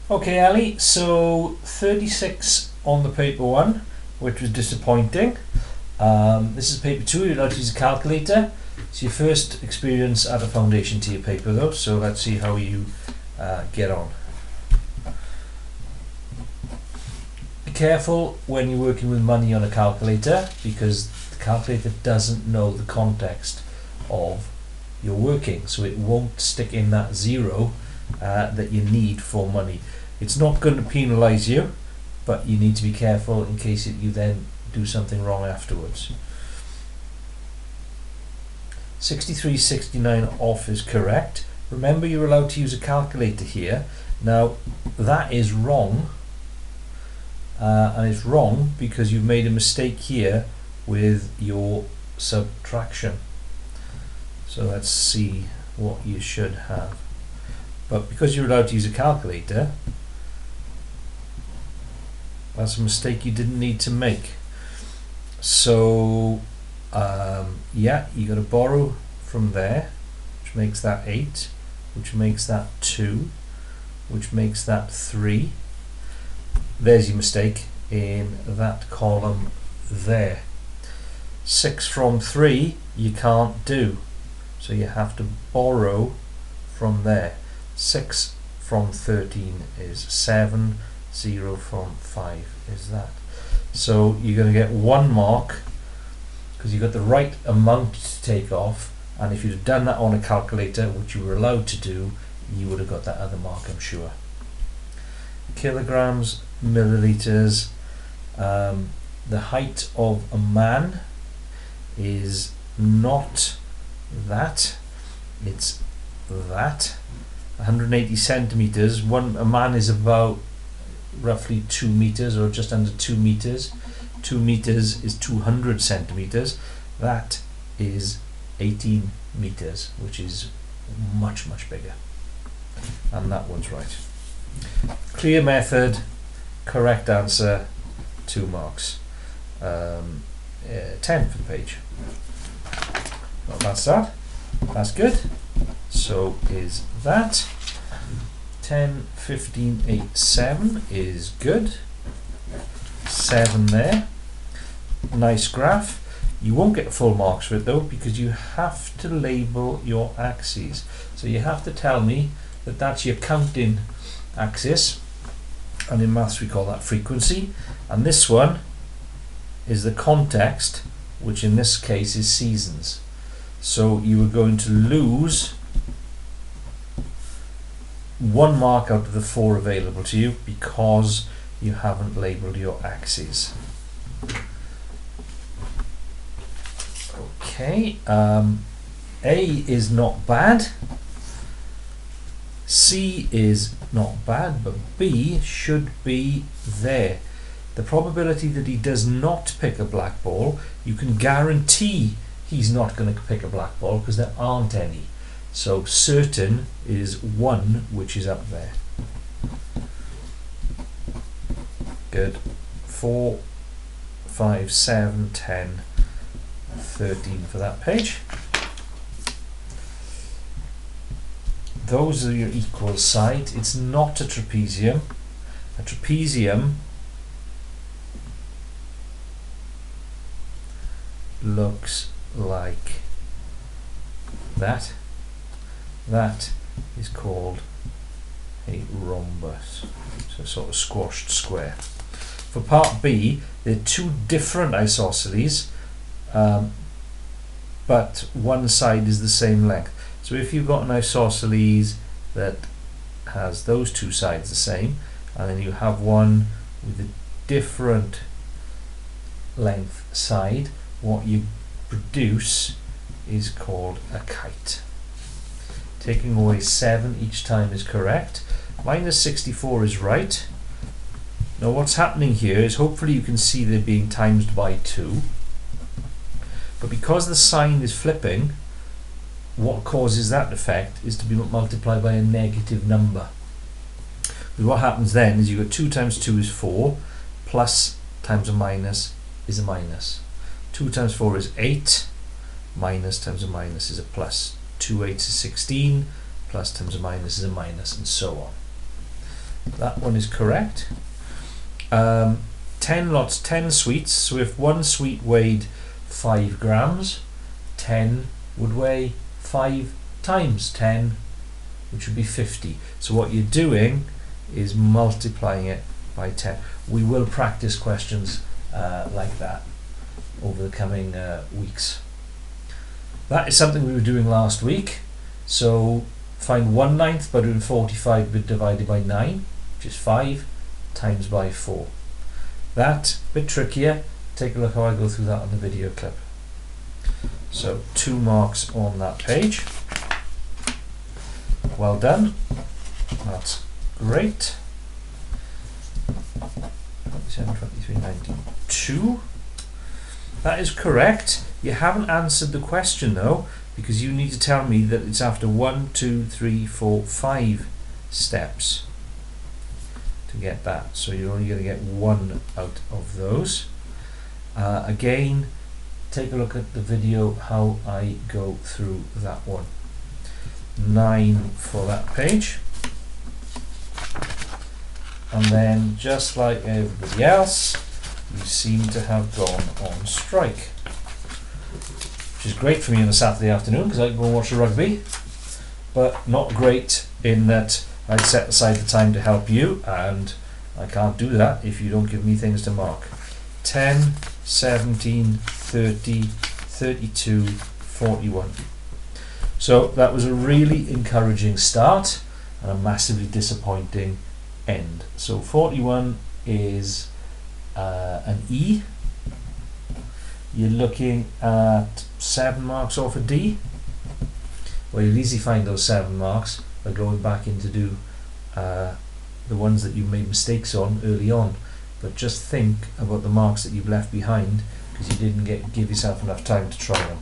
Okay, Ellie, so 36 on the paper one, which was disappointing. This is paper two, you're allowed to use a calculator. It's your first experience at a foundation to your paper though, so let's see how you get on. Be careful when you're working with money on a calculator, because the calculator doesn't know the context of your working, so it won't stick in that zero that you need for money. It's not going to penalise you, but you need to be careful in case you then do something wrong afterwards. 63.69 off is correct. Remember, you're allowed to use a calculator here. Now that is wrong, and it's wrong because you've made a mistake here with your subtraction. So let's see what you should have. But because you're allowed to use a calculator, that's a mistake you didn't need to make. So yeah, you got to borrow from there, which makes that 8, which makes that 2, which makes that 3. There's your mistake in that column there. 6 from 3 you can't do, so you have to borrow from there. 6 from 13 is 7, 0 from 5 is that. So you're going to get 1 mark because you got the right amount to take off, and if you'd have done that on a calculator, which you were allowed to do, you would have got that other mark, I'm sure. Kilograms, milliliters. The height of a man is not that, it's that. 180 centimeters. A man is about roughly 2 meters, or just under 2 meters. 2 meters is 200 centimeters. That is 18 meters, which is much bigger. And that one's right. Clear method, correct answer, 2 marks. 10 for the page. Not bad start. That's good. So is that. 10, 15, 8, 7 is good. 7 there. Nice graph. You won't get full marks for it though, because you have to label your axes. So you have to tell me that that's your counting axis, and in maths we call that frequency, and this one is the context, which in this case is seasons. So you are going to lose 1 mark out of the 4 available to you because you haven't labelled your axes. Okay, A is not bad, C is not bad, but B should be there. The probability that he does not pick a black ball, you can guarantee he's not going to pick a black ball because there aren't any. So certain is 1, which is up there. Good. 4, 5, 7, 10, 13 for that page. Those are your equal sides. It's not a trapezium. A trapezium looks like that. That is called a rhombus, so sort of squashed square. For part B, they're 2 different isosceles, but one side is the same length. So if you've got an isosceles that has those 2 sides the same, and then you have one with a different length side, what you produce is called a kite. Taking away 7 each time is correct. Minus 64 is right. Now what's happening here is, hopefully you can see they're being times by 2. But because the sign is flipping, what causes that effect is to be multiplied by a negative number. Because what happens then is you've got 2 times 2 is 4, plus times a minus is a minus. 2 times 4 is 8, minus times a minus is a plus. 2 8s is 16, plus times a minus is a minus, and so on. That one is correct. 10 lots, 10 sweets. So if one sweet weighed 5 grams, 10 would weigh 5 times 10, which would be 50. So what you're doing is multiplying it by 10. We will practice questions like that over the coming weeks. That is something we were doing last week. So find 1/9 by doing 45 divided by 9, which is 5, times by 4. That bit trickier. Take a look how I go through that on the video clip. So 2 marks on that page. Well done. That's great. 27, 23, 92. That is correct. You haven't answered the question though, because you need to tell me that it's after 1, 2, 3, 4, 5 steps to get that. So you're only going to get 1 out of those. Again, take a look at the video how I go through that one. 9 for that page. And then, just like everybody else, you seem to have gone on strike, which is great for me on a Saturday afternoon because I can go and watch the rugby, but not great in that I'd set aside the time to help you, and I can't do that if you don't give me things to mark. 10, 17, 30, 32, 41. So that was a really encouraging start and a massively disappointing end. So 41 is an E. You're looking at 7 marks off a D. Well, you'll easily find those 7 marks by going back in to do the ones that you made mistakes on early on. But just think about the marks that you've left behind because you didn't give yourself enough time to try them.